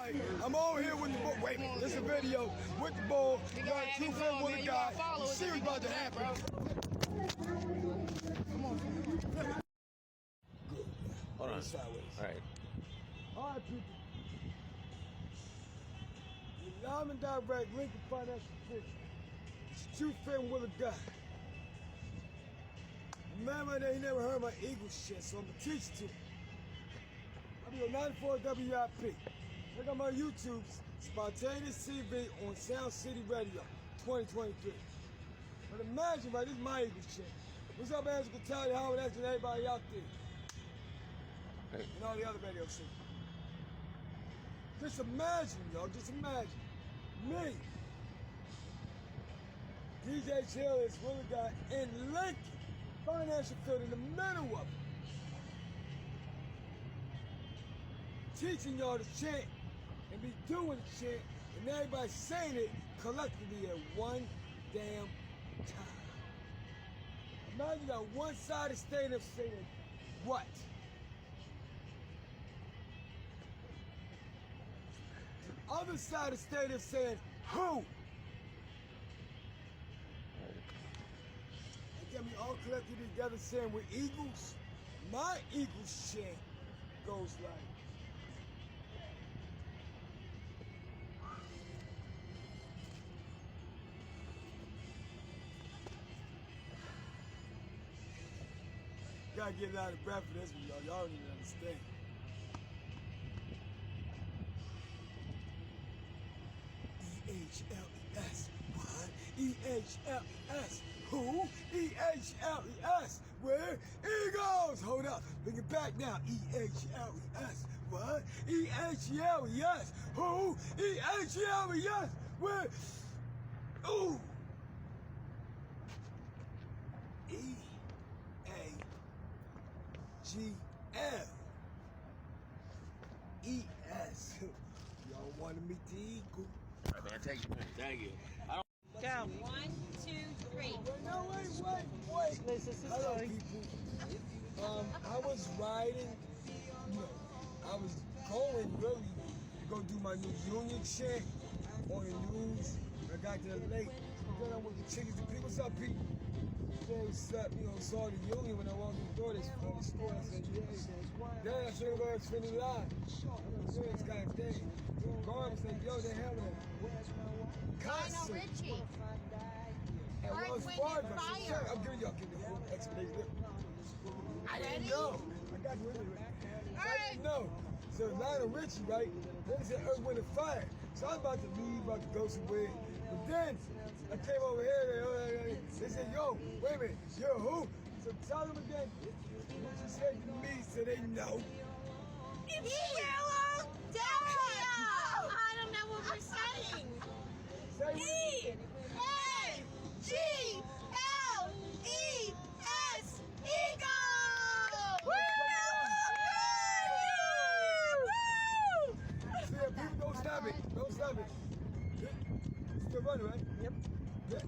Alright, I'm over here with the bull. Wait, this is a video with the bull. You got two friends with a guy. You see what's about to happen. Come on. Good. Hold on. Sideways. Alright. Alright, people. The live and direct Lincoln Financial Picture. It's two friends with a guy. Man right there, he never heard my Eagles shit, so I'm gonna teach it to him. I'll be on 94 WIP. Check out my YouTube, Spontaneous TV on Sound City Radio, 2023. But imagine, right, this is my Eagles shit. What's up, Angela Tally, Howard, and everybody out there? Hey. And all the other radio shit. Just imagine, y'all, just imagine. Me, DJ Chill is really got in Lincoln Financial Field in the middle of it. Teaching y'all to chant and be doing the chant and everybody saying it collectively at one damn time. Imagine you got one side of the stadium saying what? The other side of the stadium saying who? Get me all collected together saying we're Eagles. My Eagles chant goes like, gotta get out of breath for this one, y'all. Y'all don't even understand. E-H-L-E-S. What? E-H-L-E-S. Who? E-H-L-E-S. Where? Eagles! Hold up. Bring it back now. E-H-L-E-S. What? E-H-L-E-S. Who? E-H-L-E-S. Where? Ooh. E-A-G-L-E-S. Y'all want to meet the Eagle? All right, man, thank you. Go. 1, 2, 3. No, wait. Liz, this is Hello, going. people. I was riding, I was going really to go do my new union check on the news. I got there late. Then I went to Chickens and Pete. What's up, Pete? Then saw the union when I walked in the door. They the store. I said, yeah. Then I should have gone to Xfinity Live. It's kind of thing. Garb said, yo, they have it. Lionel Richie. And Wells Fargo. I'm giving y'all the whole explanation. I didn't know. I got you anyway. I didn't know. So Lionel Richie, right? Then he said Earth, Wind, and Fire. So I was about to leave, about to go somewhere. But then I came over here. They said, yo, wait a minute. You're who? So tell them again. What you said to me so they know. It's Yellow Dahlia! I don't know what we're saying. E-A-G-L-E-S, Eagles! Woo! See, people don't stop it. Don't stop it. Still running, right? Yep. Yeah.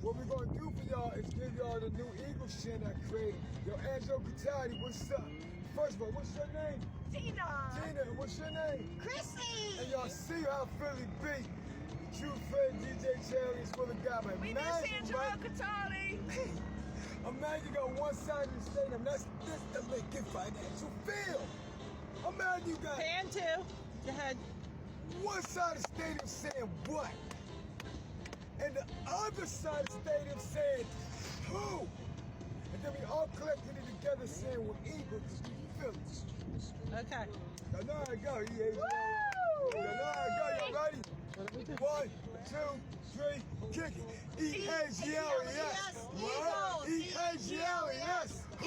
What we're going to do for y'all is give y'all the new Eagles shit I created. Yo, Angelo Catati, what's up? First of all, what's your name? Tina! Tina, what's your name? Chrissy! And y'all see how Philly beat. True friend DJ Charlie is full of God, but We miss Angelo Catali. Imagine you got one side of the stadium, that's this the Lincoln Financial Field. Imagine you got Pan two. Go ahead. one side of the stadium saying what? And the other side of the stadium saying who? And then we all collected it together saying we're Eagles because we Phillies. Okay. Y'all know how it go, EA. Y'all know how it go, y'all ready? 1, 2, 3, kick it. E-A-G-L-E-S. What? E-A-G-L-E-S. Who?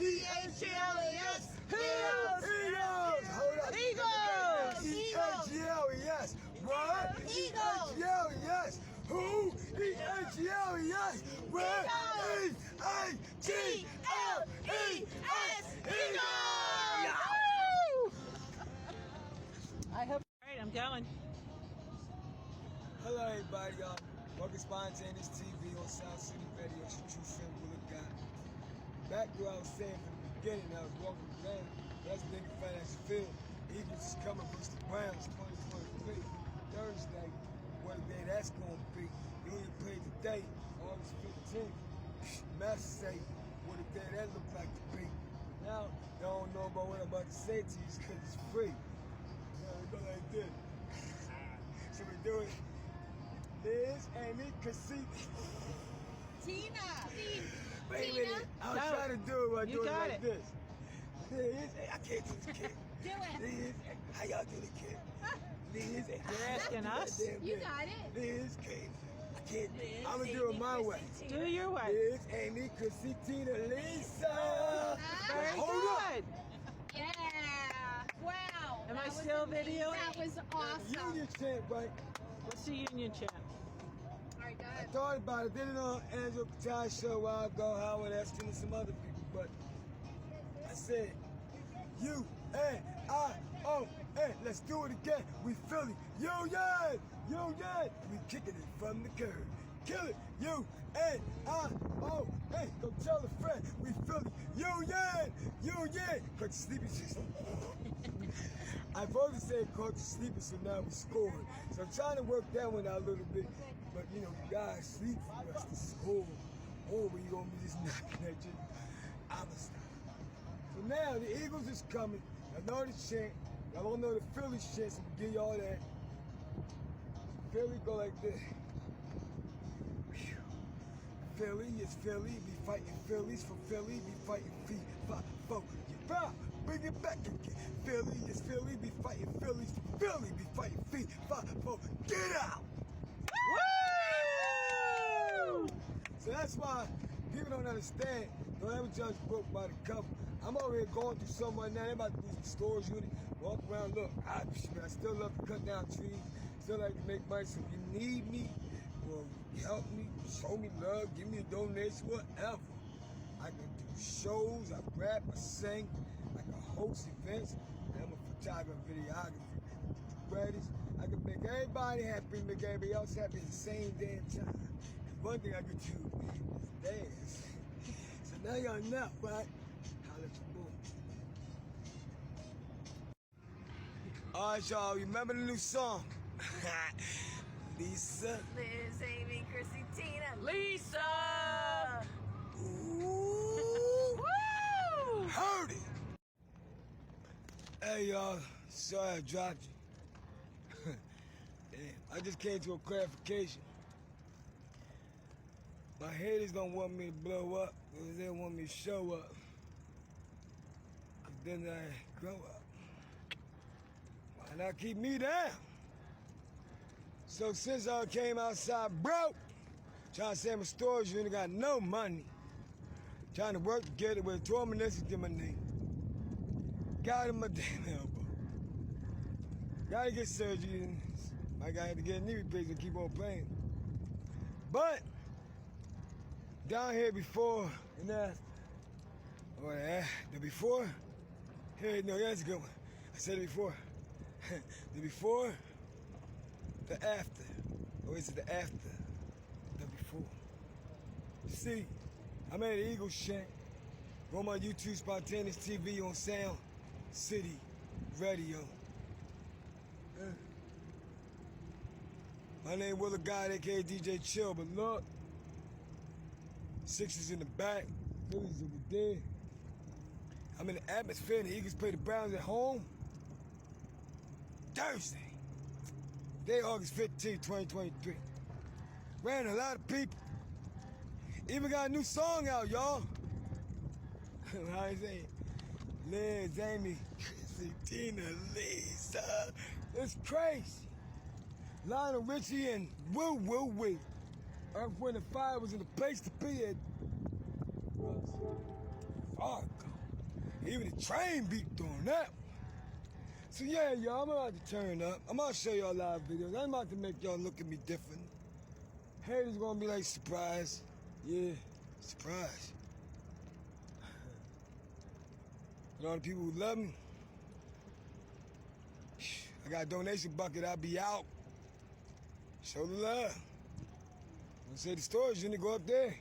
E-A-G-L-E-S. Eagles. Eagles. Hold up. Eagles. E-A-G-L-E-S. What? E-A-G-L-E-S. Who? E-A-G-L-E-S. Where? E-A-G-L-E-S. Eagles. I hope. All right, I'm going. Hello, everybody. Welcome to Spontaneous TV on Sound City Radio. It's your true friend, Will God. Back to what I was saying from the beginning, I was walking around. That's Lincoln Financial Field. Eagles is coming versus the Browns 2023. be Thursday. What a day that's gonna be. Union played today, August 15th. Master say, what a day that look like to be. Now, they don't know about what I'm about to say to you because it's free. Yeah, we go like this. So we do it. Liz, Amy, Cassie. Tina. Wait a Tina. minute. I was No. trying to do it while You doing it got like it. this. Liz, I can't do this kid. Do it. Liz, how y'all do the kid? Liz, You're asking us? You got it. Liz, Kate. I can't do it. I'm gonna do it my way. Do your way. Liz, Amy, Chrissy, Tina, Lisa. Very Hold up. good. Yeah. Wow. Am I That was still amazing. videoing? That was awesome. Union chant, right? What's the union chant? All right, go I ahead. thought about it. Did it on Angela Patai show a while ago, Howard Eskin and some other people. But I said, U-N-I-O-N. Let's do it again. We Philly. Union! Union! We kicking it from the curb. Kill it. U-N-I-O-N. Go tell a friend. We Philly. Union! Union! Cause the sleepy system. I've already said caught the sleeper, so now we scored. So I'm trying to work that one out a little bit. But you know, you guys sleep for us to score. Or when you gonna be just knocking at you. I'ma stop. So now the Eagles is coming. I know the chant. I don't know the Philly chant, so we give y'all that. Philly go like this. Phew. Philly is Philly, be fighting Phillies for Philly, be fighting feet, 5, 4, you rock, bring it back again. Philly is Philly, be fighting Phillies for Philly, be fighting feet, 5, 4, get out! Woo! So that's why people don't understand. Don't ever judge a book by the cover. I'm over here going through something right now. They about to do some storage unit. Walk around, look. I still love to cut down trees. Still like to make money. So if you need me, or help me, show me love, give me a donation, whatever. I can do shows, I rap, I sing, I can host events. And I'm a photographer, videographer. Greatest. I can make everybody happy, make everybody else happy at the same damn time. And one thing I can do is dance. So now y'all know, right? Holla at your boy. All right, y'all, remember the new song? Lisa. Liz, Amy, Chrissy, Tina. Lisa! Ooh. Woo! Heard it. Hey, y'all. Sorry I dropped you. Damn, I just came to a clarification. My haters don't want me to blow up because they want me to show up. 'Cause then I grow up. Why not keep me down? So since I came outside broke, trying to save my storage unit, got no money. Trying to work together with Tormenessy to my name. Got in my damn elbow. Gotta get surgery and I gotta get a knee replacement and keep on playing. But down here before and after. Or the before? Here, no, that's a good one. I said it before. The before, the after. Or is it the after? The before. See, I'm at the Eagles chant. Go on my YouTube, Spontaneous TV on Sound City Radio. My name Willa God, aka DJ Chill, but look, Sixers in the back, Phillies over there. I'm in the atmosphere, the Eagles play the Browns at home. Thursday, day August 15, 2023. Ran a lot of people. Even got a new song out, y'all. How I say it? Liz, Amy, Chrissy, Tina, Lisa. It's crazy. Lionel Richie and Woo Woo Wee. Earth, Wind and Fire was in the place to be at. Fargo. Even the train beat on that one. So yeah, y'all, I'm about to turn up. I'm about to show y'all live videos. I'm about to make y'all look at me different. Haters gonna be like, surprise. Yeah, surprise. And all the people who love me, I got a donation bucket, I'll be out. Show the love. Don't say the storage unit, go up there.